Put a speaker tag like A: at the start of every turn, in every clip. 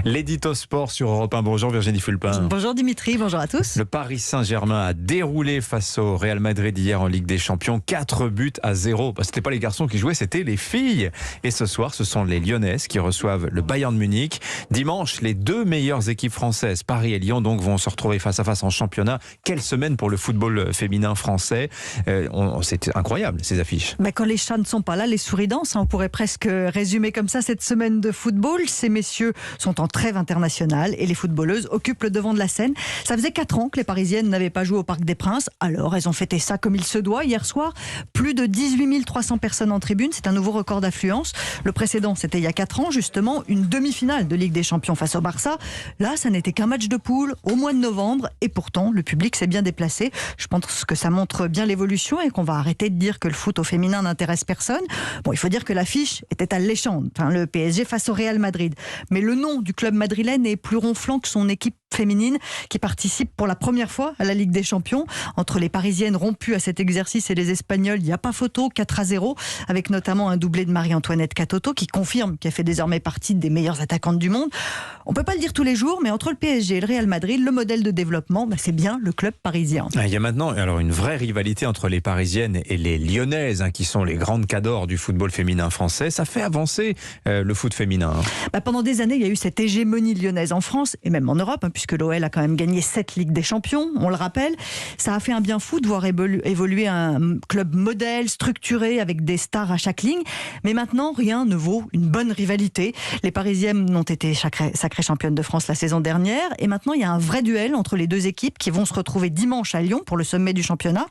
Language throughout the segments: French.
A: L'édito sport sur Europe 1. Bonjour Virginie Fulpin.
B: Bonjour Dimitri, bonjour à tous.
A: Le Paris Saint-Germain a déroulé face au Real Madrid hier en Ligue des Champions. 4-0. Ce n'étaient pas les garçons qui jouaient, c'était les filles. Et ce soir, ce sont les Lyonnaises qui reçoivent le Bayern de Munich. Dimanche, les deux meilleures équipes françaises, Paris et Lyon, donc, vont se retrouver face à face en championnat. Quelle semaine pour le football féminin français. C'est incroyable, ces affiches.
B: Quand les chats ne sont pas là, les souris dansent. On pourrait presque résumer comme ça cette semaine de football. Ces messieurs sont en trêve internationale et les footballeuses occupent le devant de la scène. Ça faisait 4 ans que les Parisiennes n'avaient pas joué au Parc des Princes. Alors, elles ont fêté ça comme il se doit. Hier soir, plus de 18 300 personnes en tribune. C'est un nouveau record d'affluence. Le précédent, c'était il y a 4 ans, justement, une demi-finale de Ligue des Champions face au Barça. Là, ça n'était qu'un match de poule au mois de novembre. Et pourtant, le public s'est bien déplacé. Je pense que ça montre bien l'évolution et qu'on va arrêter de dire que le foot au féminin n'intéresse personne. Il faut dire que l'affiche était alléchante. Le PSG face au Real Madrid. Mais le nom du club madrilène est plus ronflant que son équipe féminine qui participe pour la première fois à la Ligue des Champions. Entre les Parisiennes rompues à cet exercice et les Espagnols, il n'y a pas photo, 4-0, avec notamment un doublé de Marie-Antoinette Katoto qui confirme qu'elle fait désormais partie des meilleures attaquantes du monde. On ne peut pas le dire tous les jours, mais entre le PSG et le Real Madrid, le modèle de développement, c'est bien le club parisien.
A: Il y a maintenant une vraie rivalité entre les Parisiennes et les Lyonnaises, qui sont les grandes cadors du football féminin français. Ça fait avancer le foot féminin.
B: Pendant des années, il y a eu cette hégémonie lyonnaise en France et même en Europe, puisque l'OL a quand même gagné 7 Ligues des Champions, on le rappelle. Ça a fait un bien fou de voir évoluer un club modèle, structuré, avec des stars à chaque ligne. Mais maintenant, rien ne vaut une bonne rivalité. Les Parisiennes ont été sacrées championnes de France la saison dernière. Et maintenant, il y a un vrai duel entre les deux équipes qui vont se retrouver dimanche à Lyon pour le sommet du championnat.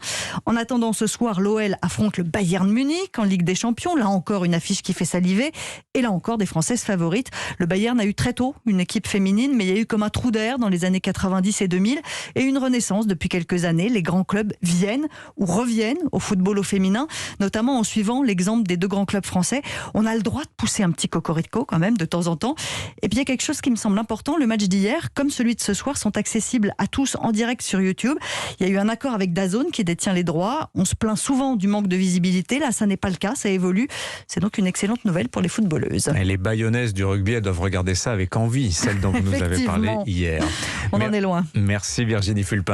B: En attendant, ce soir, l'OL affronte le Bayern de Munich en Ligue des Champions. Là encore, une affiche qui fait saliver. Et là encore, des Françaises favorites. Le Bayern a eu très tôt une équipe féminine, mais il y a eu comme un trou d'air dans les années 90 et 2000 et une renaissance depuis quelques années. Les grands clubs viennent ou reviennent au football au féminin, notamment en suivant l'exemple des deux grands clubs français. On a le droit de pousser un petit cocorico quand même de temps en temps. Et puis il y a quelque chose qui me semble important, le match d'hier comme celui de ce soir sont accessibles à tous en direct sur YouTube. Il y a eu un accord avec DAZN qui détient les droits. On se plaint souvent du manque de visibilité. Là, ça n'est pas le cas, ça évolue. C'est donc une excellente nouvelle pour les footballeuses.
A: Et les Bayonnaises du rugby, elles doivent regarder ça avec envie, celle dont vous nous avez parlé hier.
B: On en est loin.
A: Merci Virginie Fulpin.